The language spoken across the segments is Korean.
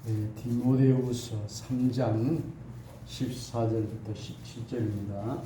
디모데후서 3장 14절부터 17절입니다.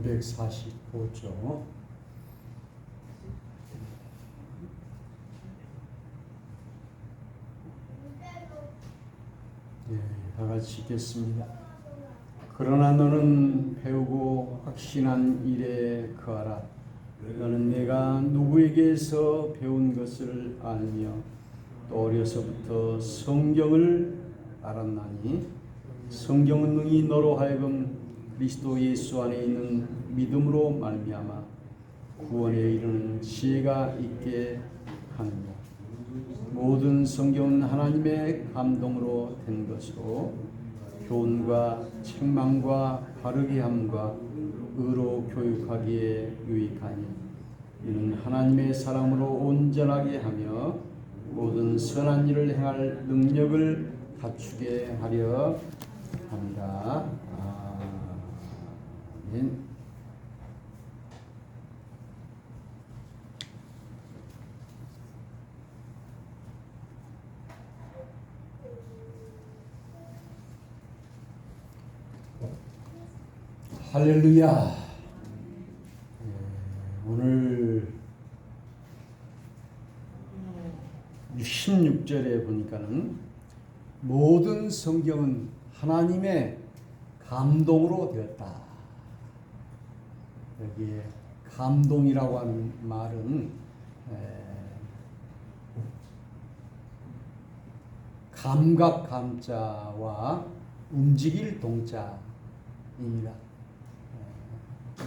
네, 345조. 다 같이 읽겠습니다. 그러나 너는 배우고 확신한 일에 거하라. 너는 내가 누구에게서 배운 것을 알며 또 어려서부터 성경을 알았나니 성경은 능히 너로 하여금 그리스도 예수 안에 있는 믿음으로 말미암아 구원에 이르는 지혜가 있게 하느냐. 모든 성경은 하나님의 감동으로 된 것으로 교훈과 책망과 바르게 함과 의로 교육하기에 유익하니 이는 하나님의 사람으로 온전하게 하며 모든 선한 일을 행할 능력을 갖추게 하려 합니다. 아멘. 할렐루야. 오늘 16절에 보니까는 모든 성경은 하나님의 감동으로 되었다. 여기에 감동이라고 하는 말은 감각 감자와 움직일 동자입니다.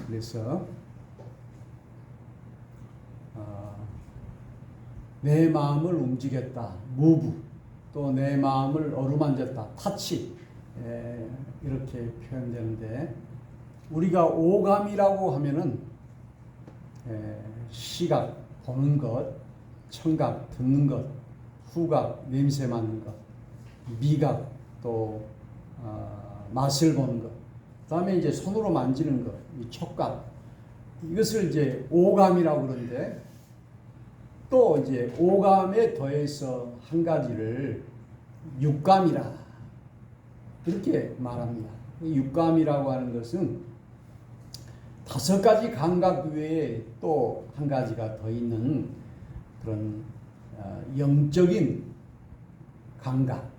그래서 내 마음을 움직였다, move, 또 내 마음을 어루만졌다, touch, 이렇게 표현되는데 우리가 오감이라고 하면은 시각, 보는 것, 청각, 듣는 것, 후각, 냄새 맡는 것, 미각, 또 맛을 보는 것, 그 다음에 이제 손으로 만지는 것, 이 촉각, 이것을 이제 오감이라고 그러는데 또 이제 오감에 더해서 한 가지를 육감이라 이렇게 말합니다. 이 육감이라고 하는 것은 5가지 감각 외에 또 한 가지가 더 있는 그런 영적인 감각,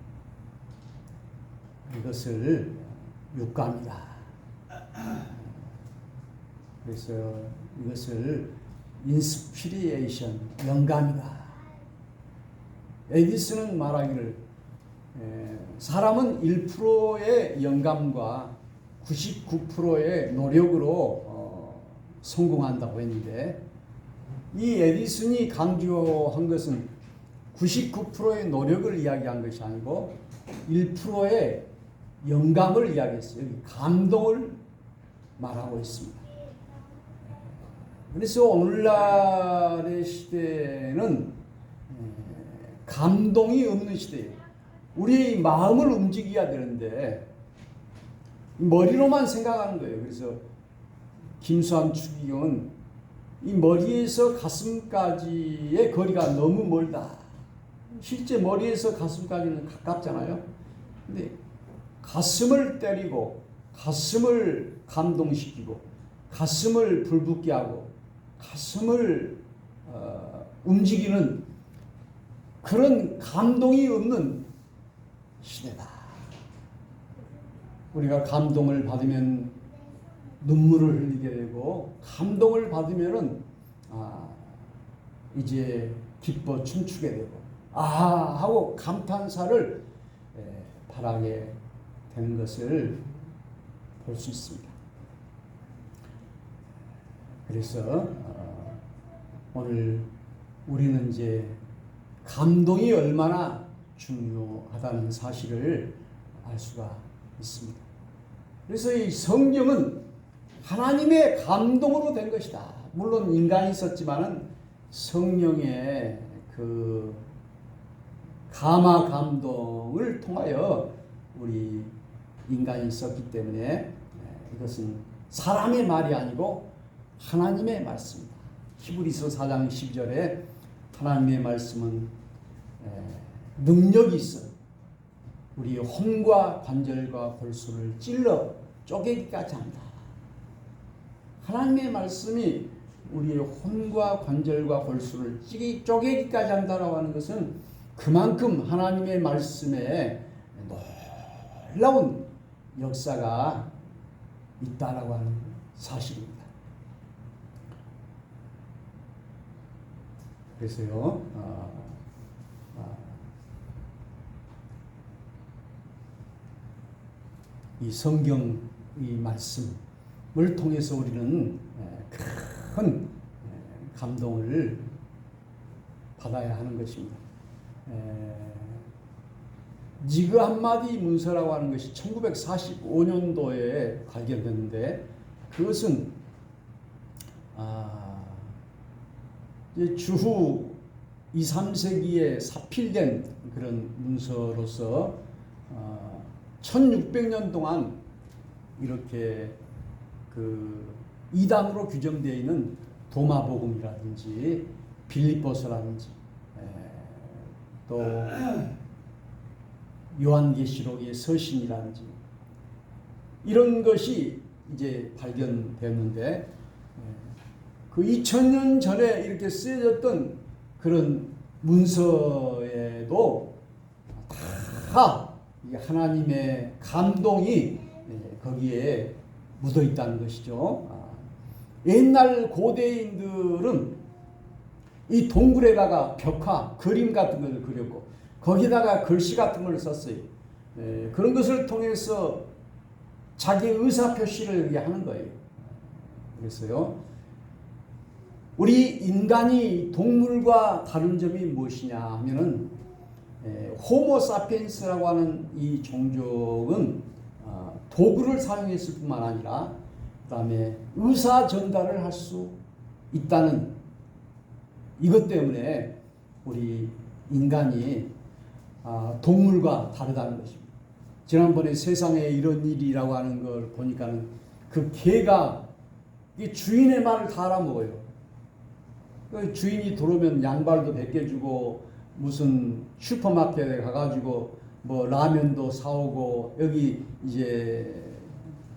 이것을 육감이다. 그래서 이것을 인스피리에이션, 영감이다. 에디슨은 말하기를 사람은 1%의 영감과 99%의 노력으로 성공한다고 했는데 이 에디슨이 강조한 것은 99%의 노력을 이야기한 것이 아니고 1%의 영감을 이야기했어요. 감동을 말하고 있습니다. 그래서 오늘날의 시대는 감동이 없는 시대예요. 우리 마음을 움직여야 되는데 머리로만 생각하는 거예요. 그래서 김수함 추기경은 이 머리에서 가슴까지의 거리가 너무 멀다. 실제 머리에서 가슴까지는 가깝잖아요. 근데 가슴을 때리고 가슴을 감동시키고 가슴을 불붙게 하고 가슴을 움직이는 그런 감동이 없는 시대다. 우리가 감동을 받으면 눈물을 흘리게 되고 감동을 받으면은 이제 기뻐 춤추게 되고 하고 감탄사를 바라게 되는 것을 볼 수 있습니다. 그래서 오늘 우리는 이제 감동이 얼마나 중요하다는 사실을 알 수가 있습니다. 그래서 이 성경은 하나님의 감동으로 된 것이다. 물론 인간이 있었지만은 성령의 그 감화 감동을 통하여 우리 인간이 있었기 때문에 이것은 사람의 말이 아니고 하나님의 말씀이다. 히브리서 4장 12절에 하나님의 말씀은 능력이 있어 우리의 혼과 관절과 골수를 찔러 쪼개기까지 한다. 하나님의 말씀이 우리의 혼과 관절과 골수를 쪼개기까지 한다라고 하는 것은 그만큼 하나님의 말씀에 놀라운 역사가 있다라고 하는 사실입니다. 그래서요, 이 성경의 말씀을 통해서 우리는 큰 감동을 받아야 하는 것입니다. 니그 한마디 문서라고 하는 것이 1945년도에 발견됐는데 그것은 주후 2, 3세기에 사필된 그런 문서로서 1600년 동안 이렇게 그 이단으로 규정되어 있는 도마복음이라든지 빌립보서라든지 또 요한계시록의 서신이라든지 이런 것이 이제 발견되었는데 그 2000년 전에 이렇게 쓰여졌던 그런 문서에도 다 하나님의 감동이 거기에 묻어 있다는 것이죠. 옛날 고대인들은 이 동굴에다가 벽화, 그림 같은 것을 그렸고 거기다가 글씨 같은 걸 썼어요. 그런 것을 통해서 자기 의사표시를 하는 거예요. 그래서요, 우리 인간이 동물과 다른 점이 무엇이냐 하면은 호모사피엔스라고 하는 이 종족은 도구를 사용했을 뿐만 아니라 그 다음에 의사 전달을 할 수 있다는 이것 때문에 우리 인간이 동물과 다르다는 것입니다. 지난번에 세상에 이런 일이라고 하는 걸 보니까는 그 개가 주인의 말을 다 알아먹어요. 그 주인이 들어오면 양발도 벗겨주고 무슨 슈퍼마켓에 가가지고 뭐 라면도 사오고 여기 이제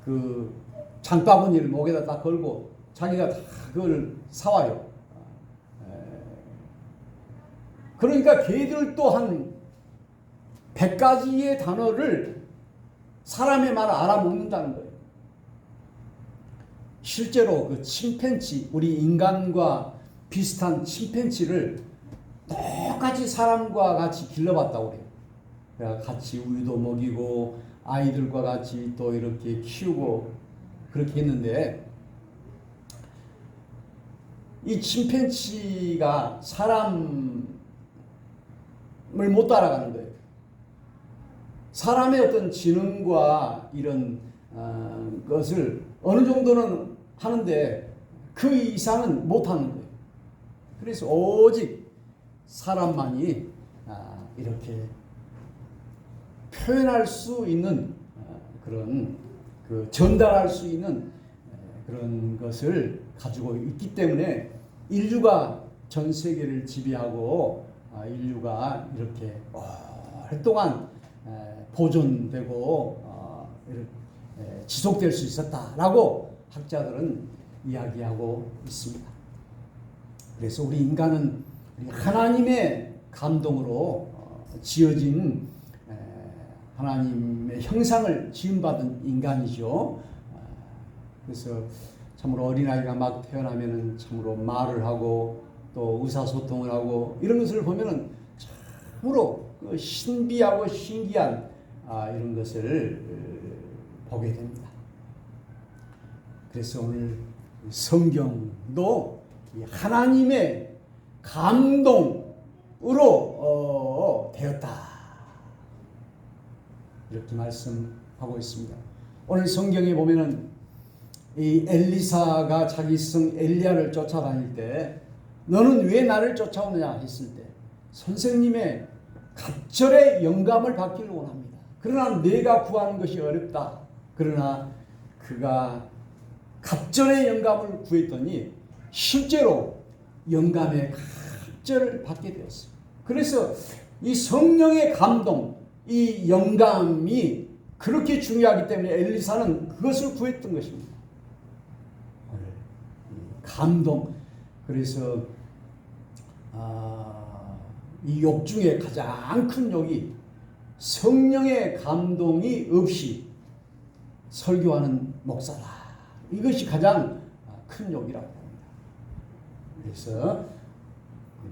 그 장바구니를 목에다 딱 걸고 자기가 다 그걸 사와요. 그러니까 개들 또한 100가지의 단어를 사람의 말을 알아먹는다는 거예요. 실제로 그 침팬지, 우리 인간과 비슷한 침팬지를 똑같이 사람과 같이 길러봤다고 그래요. 그래서 같이 우유도 먹이고 아이들과 같이 또 이렇게 키우고 그렇게 했는데 이 침팬지가 사람을 못 따라가는 거예요. 사람의 어떤 지능과 이런 것을 어느 정도는 하는데 그 이상은 못하는 거예요. 그래서 오직 사람만이 이렇게 표현할 수 있는 그런 그 전달할 수 있는 그런 것을 가지고 있기 때문에 인류가 전 세계를 지배하고 인류가 이렇게 오랫동안 보존되고 지속될 수 있었다라고 학자들은 이야기하고 있습니다. 그래서 우리 인간은 하나님의 감동으로 지어진 하나님의 형상을 지음받은 인간이죠. 그래서 참으로 어린아이가 막 태어나면은 참으로 말을 하고 또 의사소통을 하고 이런 것을 보면은 참으로 신비하고 신기한 이런 것을 보게 됩니다. 그래서 오늘 성경도 하나님의 감동으로 되었다. 이렇게 말씀하고 있습니다. 오늘 성경에 보면은 이 엘리사가 자기 성 엘리야를 쫓아다닐 때 너는 왜 나를 쫓아오느냐 했을 때 선생님의 갑절의 영감을 받기를 원합니다. 그러나 내가 구하는 것이 어렵다. 그러나 그가 갑절의 영감을 구했더니 실제로 영감의 갑절을 받게 되었어요. 그래서 이 성령의 감동, 이 영감이 그렇게 중요하기 때문에 엘리사는 그것을 구했던 것입니다. 감동. 그래서 이 욕 중에 가장 큰 욕이 성령의 감동이 없이 설교하는 목사다. 이것이 가장 큰 욕이라고 합니다. 그래서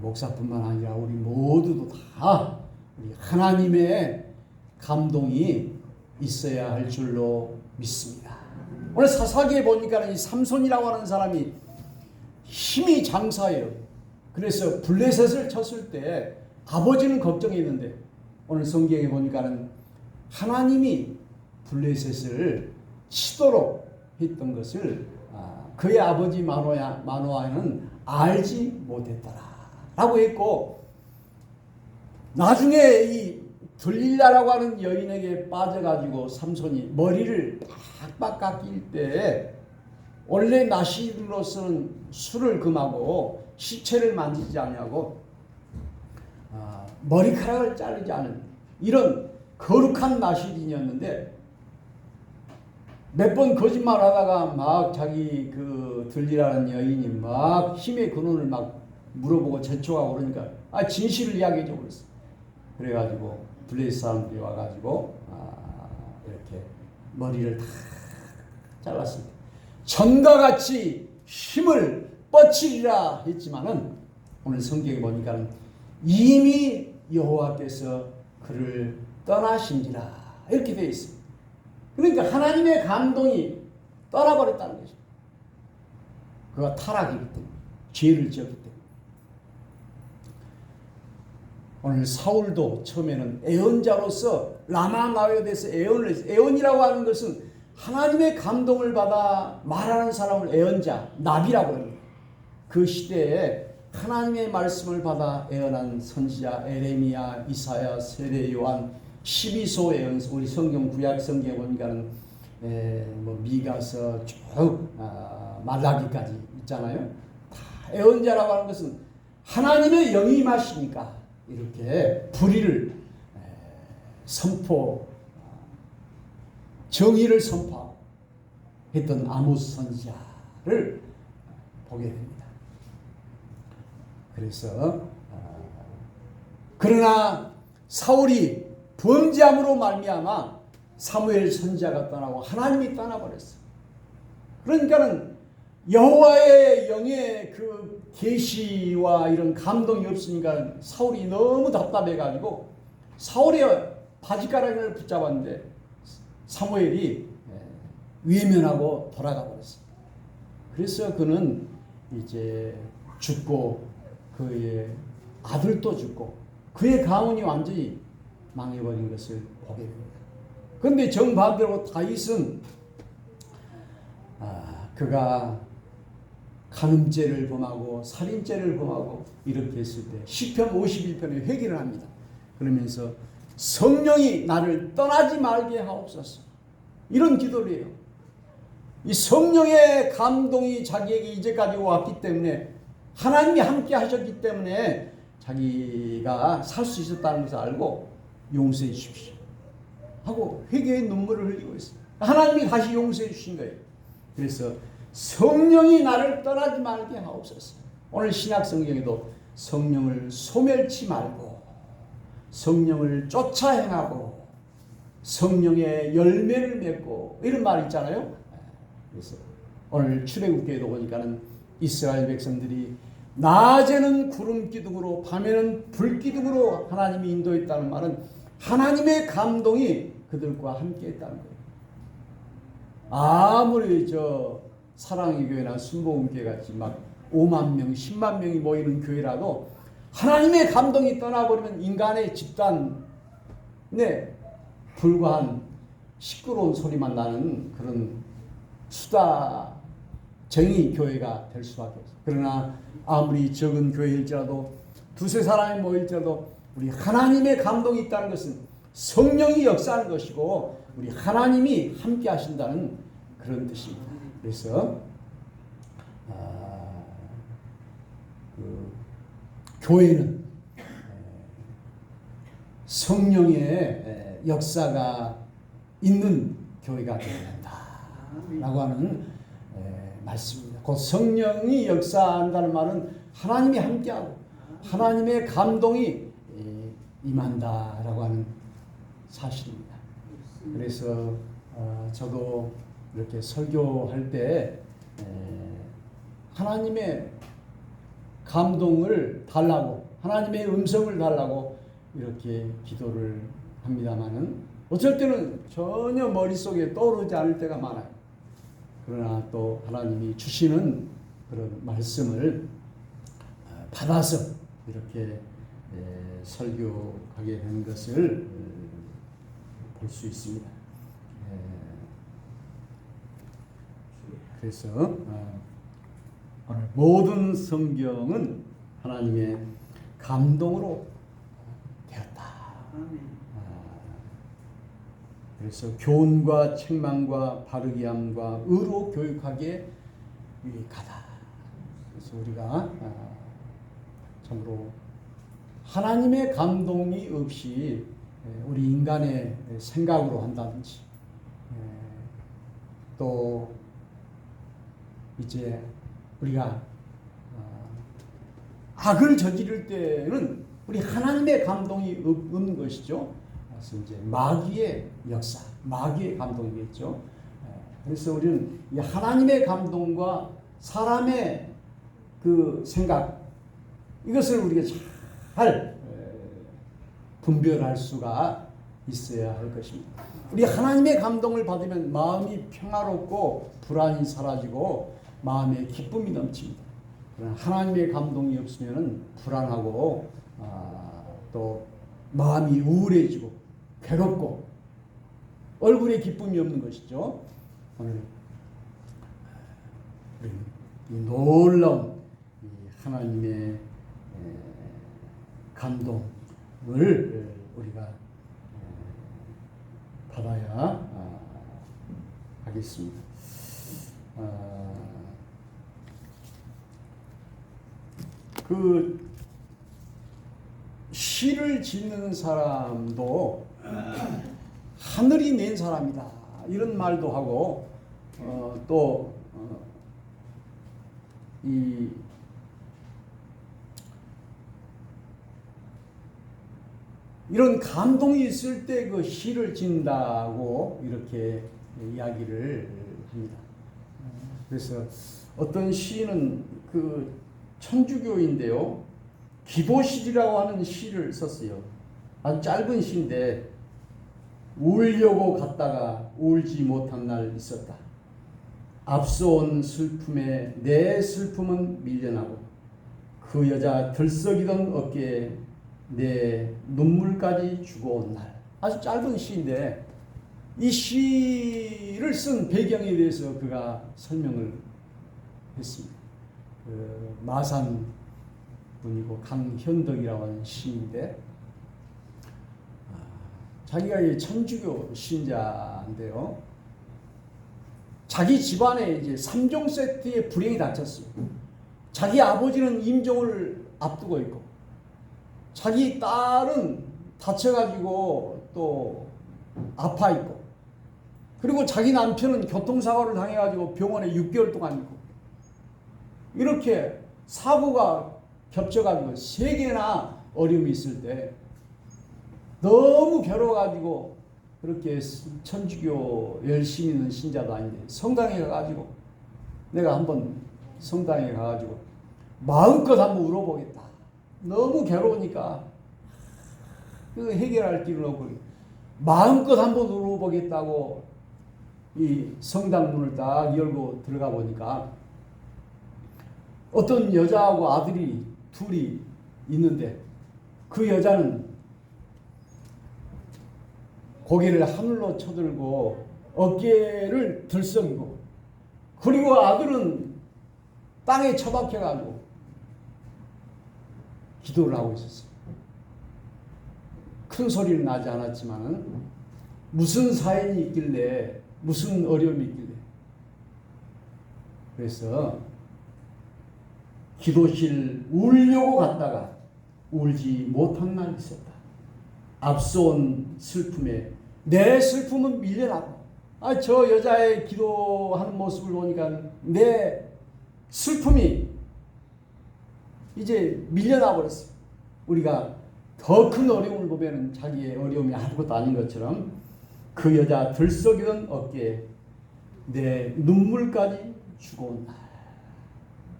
목사뿐만 아니라 우리 모두도 다 우리 하나님의 감동이 있어야 할 줄로 믿습니다. 오늘 사사기에 보니까 이 삼손이라고 하는 사람이 힘이 장사예요. 그래서 블레셋을 쳤을 때 아버지는 걱정했는데 오늘 성경에 보니까는 하나님이 블레셋을 치도록 했던 것을 그의 아버지 마노아는 알지 못했더라 라고 했고, 나중에 이 들릴라라고 하는 여인에게 빠져가지고 삼손이 머리를 빡빡 깎일 때 원래 나시로서는 술을 금하고 시체를 만지지 않냐고 머리카락을 자르지 않은 이런 거룩한 나시린이었는데 몇 번 거짓말하다가 막 자기 그 들리라는 여인이 막 힘의 근원을 막 물어보고 재촉하고 그러니까 진실을 이야기해 줘 버렸어. 그래가지고 블레셋 사람들이 와가지고 이렇게 머리를 다 잘랐습니다. 전과 같이 힘을 뻗치리라 했지만은 오늘 성경에 보니까 이미 여호와께서 그를 떠나신지라 이렇게 되어 있습니다. 그러니까 하나님의 감동이 떠나버렸다는 것입니다. 그가 타락이기 때문에, 죄를 지었기 때문에. 오늘 사울도 처음에는 애언자로서 라마나요에서 애언을 했어요. 애언이라고 하는 것은 하나님의 감동을 받아 말하는 사람을 애언자, 나비라고 합니다. 그 시대에 하나님의 말씀을 받아 애언한 선지자 에레미야, 이사야, 세례 요한, 12소 애언서, 우리 성경 구약 성경에 보니까는 미가서 쭉 말라기까지 있잖아요. 다 애언자라고 하는 것은 하나님의 영이 임하시니까 이렇게 불의를 정의를 선포하고 했던 아모스 선지자를 보게 됩니다. 그래서 그러나 사울이 범죄함으로 말미암아 사무엘 선지자가 떠나고 하나님이 떠나버렸어. 그러니까는 여호와의 영의 그 계시와 이런 감동이 없으니까 사울이 너무 답답해가지고 사울의 바지가랑이를 붙잡았는데 사무엘이 외면하고 돌아가 버렸어. 그래서 그는 이제 죽고 그의 아들도 죽고 그의 가문이 완전히 망해버린 것을 보게 됩니다. 그런데 정반대로 다윗은 그가 간음죄를 범하고 살인죄를 범하고 이렇게 했을 때 시편 51편에 회개를 합니다. 그러면서 성령이 나를 떠나지 말게 하옵소서 이런 기도를 해요. 이 성령의 감동이 자기에게 이제까지 왔기 때문에 하나님이 함께 하셨기 때문에 자기가 살 수 있었다는 것을 알고 용서해 주십시오 하고 회개의 눈물을 흘리고 있어요. 하나님이 다시 용서해 주신 거예요. 그래서 성령이 나를 떠나지 말게 하옵소서. 오늘 신약 성경에도 성령을 소멸치 말고 성령을 쫓아 행하고 성령의 열매를 맺고 이런 말 있잖아요. 그래서 오늘 출애굽기에도 보니까는 이스라엘 백성들이 낮에는 구름 기둥으로 밤에는 불 기둥으로 하나님이 인도했다는 말은 하나님의 감동이 그들과 함께 했다는 거예요. 아무리 사랑의 교회나 순복음교회 같이 막 5만 명, 10만 명이 모이는 교회라도 하나님의 감동이 떠나버리면 인간의 집단, 불과한 시끄러운 소리만 나는 그런 수다쟁이 교회가 될 수밖에 없어요. 그러나 아무리 적은 교회일지라도 두세 사람이 모일지라도 우리 하나님의 감동이 있다는 것은 성령이 역사하는 것이고 우리 하나님이 함께 하신다는 그런 뜻입니다. 그래서 교회는 성령의 역사가 있는 교회가 되어야 한다라고 하는 말씀입니다. 곧 성령이 역사한다는 말은 하나님이 함께하고 하나님의 감동이 임한다라고 하는 사실입니다. 그래서 저도 이렇게 설교할 때 하나님의 감동을 달라고 하나님의 음성을 달라고 이렇게 기도를 합니다마는 어쩔 때는 전혀 머릿속에 떠오르지 않을 때가 많아요. 그러나 또 하나님이 주시는 그런 말씀을 받아서 이렇게 설교하게 된 것을 볼 수 있습니다. 그래서 오늘 모든 성경은 하나님의 감동으로 되었다. 그래서 교훈과 책망과 바르게 함과 의로 교육하기에 유익하다. 그래서 우리가 참으로 하나님의 감동이 없이 우리 인간의 생각으로 한다든지 또 이제 우리가 악을 저지를 때는 우리 하나님의 감동이 없는 것이죠. 그래서 이제 마귀의 역사, 마귀의 감동이겠죠. 그래서 우리는 이 하나님의 감동과 사람의 그 생각 이것을 우리가 잘 분별할 수가 있어야 할 것입니다. 우리 하나님의 감동을 받으면 마음이 평화롭고 불안이 사라지고 마음에 기쁨이 넘칩니다. 그러나 하나님의 감동이 없으면 불안하고 또 마음이 우울해지고 괴롭고 얼굴에 기쁨이 없는 것이죠. 오늘 이 놀라운 하나님의 감동을 우리가 받아야 하겠습니다. 그 시를 짓는 사람도 하늘이 낸 사람이다 이런 말도 하고 또 이런 감동이 있을 때 그 시를 짓는다고 이렇게 이야기를 합니다. 그래서 어떤 시인은 그 천주교인데요, 기도시라고 하는 시를 썼어요. 아주 짧은 시인데 울려고 갔다가 울지 못한 날 있었다. 앞서온 슬픔에 내 슬픔은 밀려나고 그 여자 들썩이던 어깨에 내 눈물까지 죽어온 날. 아주 짧은 시인데 이 시를 쓴 배경에 대해서 그가 설명을 했습니다. 그 마산 분이고 강현덕이라고 하는 시인인데 자기가 이 천주교 신자인데요. 자기 집안에 이제 3종 세트의 불행이 닥쳤어요. 자기 아버지는 임종을 앞두고 있고 자기 딸은 다쳐가지고 또 아파 있고 그리고 자기 남편은 교통사고를 당해가지고 병원에 6개월 동안 있고 이렇게 사고가 겹쳐가지고 3개나 어려움이 있을 때 너무 괴로워가지고 그렇게 천주교 열심히 있는 신자도 아닌데 성당에 가가지고 내가 한번 성당에 가가지고 마음껏 한번 울어보겠다. 너무 괴로우니까 그 해결할 길은 없고 마음껏 한번 울어보겠다고 이 성당 문을 딱 열고 들어가 보니까 어떤 여자하고 아들이 둘이 있는데 그 여자는 고개를 하늘로 쳐들고 어깨를 들썩이고, 그리고 아들은 땅에 처박혀가지고 기도를 하고 있었어요. 큰 소리는 나지 않았지만 무슨 사연이 있길래, 무슨 어려움이 있길래. 그래서 기도실 울려고 갔다가 울지 못한 날이 있었다. 앞서온 슬픔에 내 슬픔은 밀려나고, 저 여자의 기도하는 모습을 보니까 내 슬픔이 이제 밀려나 버렸어요. 우리가 더 큰 어려움을 보면 자기의 어려움이 아무것도 아닌 것처럼 그 여자 들썩이던 어깨에 내 눈물까지 주고 온다.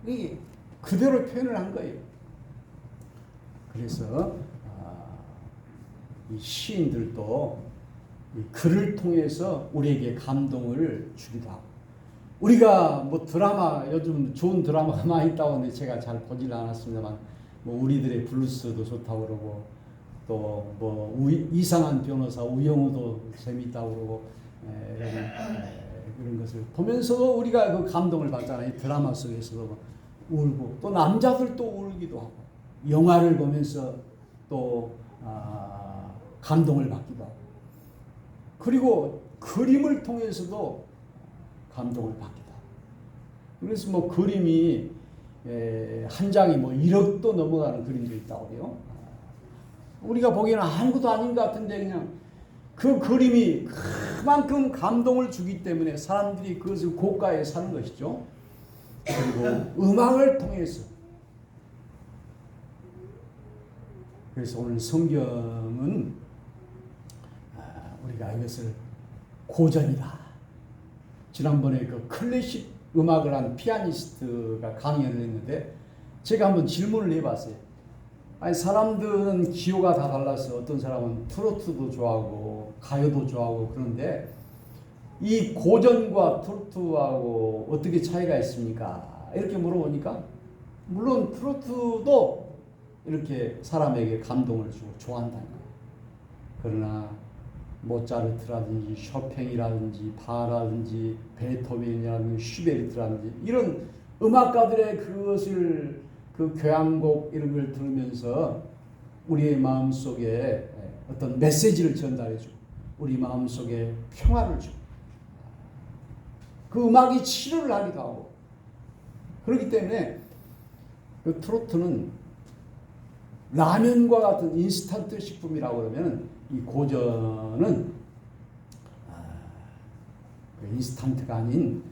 이게 그대로 표현을 한 거예요. 그래서 이 시인들도 이 글을 통해서 우리에게 감동을 주기도 하고, 우리가 뭐 드라마, 요즘 좋은 드라마가 많이 있다고 하는데 제가 잘 보질 않았습니다만, 뭐 우리들의 블루스도 좋다고 그러고, 또 뭐 이상한 변호사 우영우도 재미있다고 그러고, 그런 것을 보면서도 우리가 그 감동을 받잖아요. 드라마 속에서도 울고, 또 남자들도 울기도 하고, 영화를 보면서 또 감동을 받기도 하고, 그리고 그림을 통해서도 감동을 받기도 하고. 그래서 뭐 그림이 한 장이 뭐 1억도 넘어가는 그림도 있다고 그래요. 우리가 보기에는 아무것도 아닌 것 같은데 그냥 그 그림이 그만큼 감동을 주기 때문에 사람들이 그것을 고가에 사는 것이죠. 그리고 음악을 통해서. 그래서 오늘 성경은 우리가 이것을 고전이다. 지난번에 그 클래식 음악을 한 피아니스트가 강연을 했는데 제가 한번 질문을 해봤어요. 아니, 사람들은 기호가 다 달라서 어떤 사람은 트로트도 좋아하고 가요도 좋아하고 그런데 이 고전과 트로트하고 어떻게 차이가 있습니까? 이렇게 물어보니까 물론 트로트도 이렇게 사람에게 감동을 주고 좋아한다는 거예요. 그러나 모차르트라든지 쇼팽이라든지 바라든지 베토벤이라든지 슈베르트라든지 이런 음악가들의 그것을 그 교향곡 이런 걸 들으면서 우리의 마음속에 어떤 메시지를 전달해주고 우리 마음속에 평화를 주고 그 음악이 치료를 하기도 하고 그렇기 때문에 그 트로트는 라면과 같은 인스턴트 식품이라고 그러면 이 고전은 인스턴트가 아닌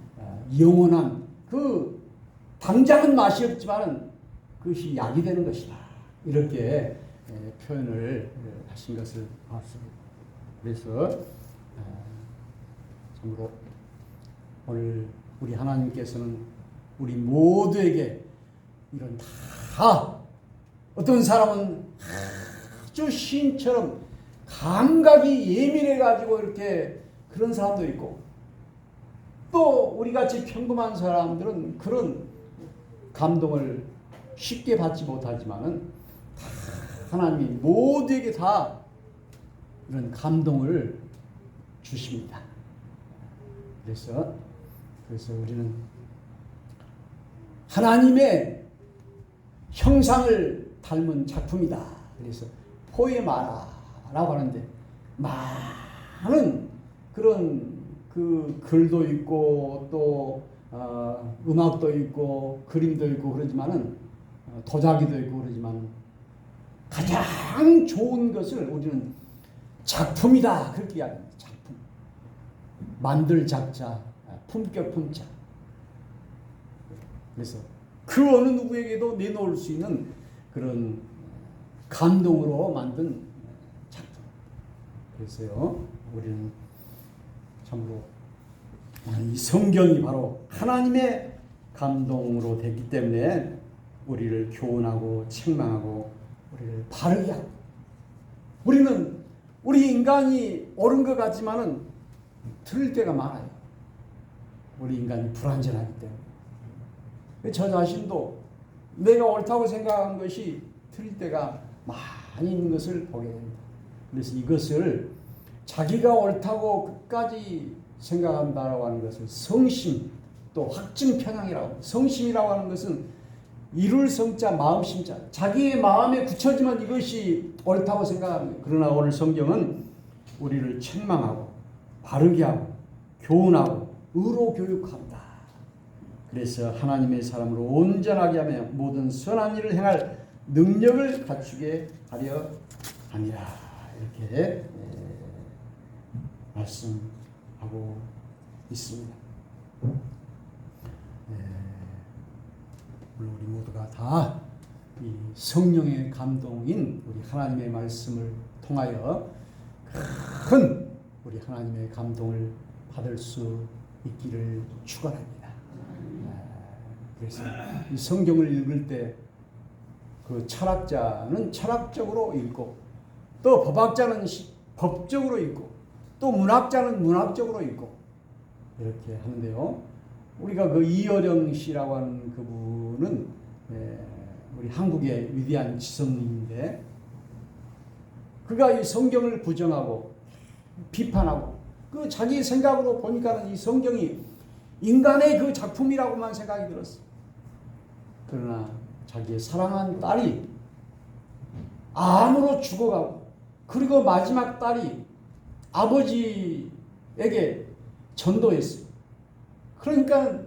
영원한 그 당장은 맛이 없지만 그것이 약이 되는 것이다. 이렇게 표현을 하신 것을 봤습니다. 그래서 참으로 오늘 우리 하나님께서는 우리 모두에게 이런 다 어떤 사람은 아주 시인처럼 감각이 예민해가지고 이렇게 그런 사람도 있고 또 우리같이 평범한 사람들은 그런 감동을 쉽게 받지 못하지만은 하나님이 모두에게 다 이런 감동을 주십니다. 그래서 우리는 하나님의 형상을 닮은 작품이다. 그래서 포에마라라고 하는데 많은 그런 그 글도 있고 또 음악도 있고 그림도 있고 그러지만은 도자기도 있고 그러지만 가장 좋은 것을 우리는 작품이다 그렇게 이야기합니다. 작품. 만들 작자, 품격 품자. 그래서 그 어느 누구에게도 내놓을 수 있는 그런 감동으로 만든 작품. 그래서요, 우리는 참으로 이 성경이 바로 하나님의 감동으로 됐기 때문에 우리를 교훈하고 책망하고 우리를 바르게 하고 우리는 우리 인간이 옳은 것 같지만은 틀릴 때가 많아요. 우리 인간이 불완전하기 때문에 저 자신도 내가 옳다고 생각한 것이 틀릴 때가 많이 있는 것을 보게 됩니다. 그래서 이것을 자기가 옳다고 끝까지 생각한다라고 하는 것을 성심, 또 확증 편향이라고. 성심이라고 하는 것은 이룰 성자 마음심자, 자기의 마음에 굳혀지면 이것이 옳다고 생각합니다. 그러나 오늘 성경은 우리를 책망하고 바르게 하고 교훈하고 의로 교육한다. 그래서 하나님의 사람으로 온전하게 하며 모든 선한 일을 행할 능력을 갖추게 하려 함이라. 이렇게 말씀하고 있습니다. 물론 우리 모두가 다 이 성령의 감동인 우리 하나님의 말씀을 통하여 큰 우리 하나님의 감동을 받을 수 있기를 축원합니다. 그래서 이 성경을 읽을 때 그 철학자는 철학적으로 읽고, 또 법학자는 법적으로 읽고, 또 문학자는 문학적으로 읽고 이렇게 하는데요. 우리가 그 이어령 씨라고 하는 그분은 우리 한국의 위대한 지성인인데, 그가 이 성경을 부정하고 비판하고 그 자기 생각으로 보니까는 이 성경이 인간의 그 작품이라고만 생각이 들었어. 그러나 자기의 사랑한 딸이 암으로 죽어가고, 그리고 마지막 딸이 아버지에게 전도했어요. 그러니까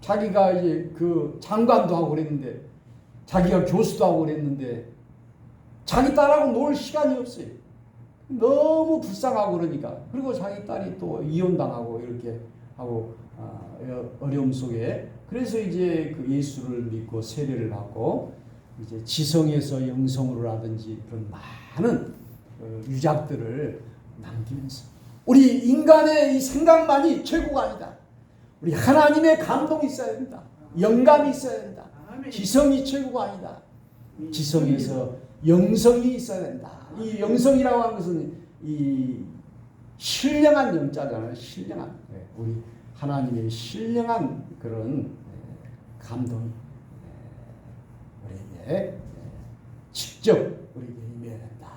자기가 이제 그 장관도 하고 그랬는데, 자기가 교수도 하고 그랬는데 자기 딸하고 놀 시간이 없어요. 너무 불쌍하고 그러니까. 그리고 자기 딸이 또 이혼당하고 이렇게 하고 어려움 속에, 그래서 이제 그 예수를 믿고 세례를 받고 이제 지성에서 영성으로 라든지 그런 많은 유작들을 남기면서, 우리 인간의 이 생각만이 최고가 아니다. 우리 하나님의 감동이 있어야 된다. 영감이 있어야 된다. 지성이 최고가 아니다. 지성에서 영성이 있어야 된다. 이 영성이라고 하는 것은 이 신령한 영자잖아요. 신령한, 우리 하나님의 신령한 그런 감동이 우리에게 직접 우리에게 임해야 된다.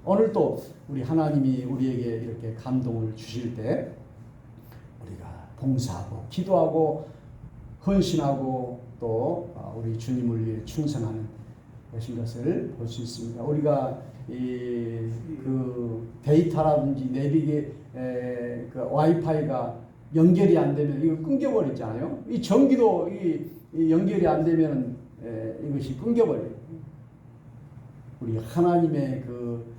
오늘 또 우리 하나님이 우리에게 이렇게 감동을 주실 때 우리가 봉사하고 기도하고 헌신하고 또 우리 주님을 위해 충성하는 것인 것을 볼 수 있습니다. 우리가 그 데이터라든지 내비게 그 와이파이가 연결이 안 되면 이거 끊겨버리잖아요. 이 전기도 이 연결이 안 되면 이것이 끊겨버려요. 우리 하나님의 그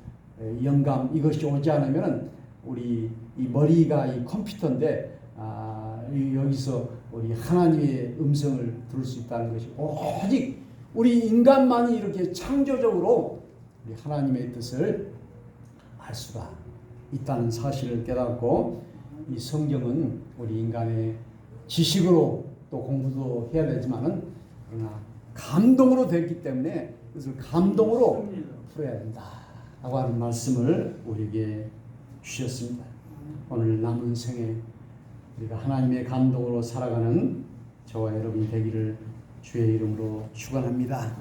영감 이것이 오지 않으면 우리 이 머리가 이 컴퓨터인데 여기서 우리 하나님의 음성을 들을 수 있다는 것이 오직 우리 인간만이 이렇게 창조적으로 우리 하나님의 뜻을 알 수가 있다는 사실을 깨닫고, 이 성경은 우리 인간의 지식으로 또 공부도 해야 되지만은 그러나 감동으로 됐기 때문에 그것을 감동으로 풀어야 된다라고 하는 말씀을 우리에게 주셨습니다. 오늘 남은 생에 우리가 하나님의 감동으로 살아가는 저와 여러분이 되기를 주의 이름으로 축원합니다.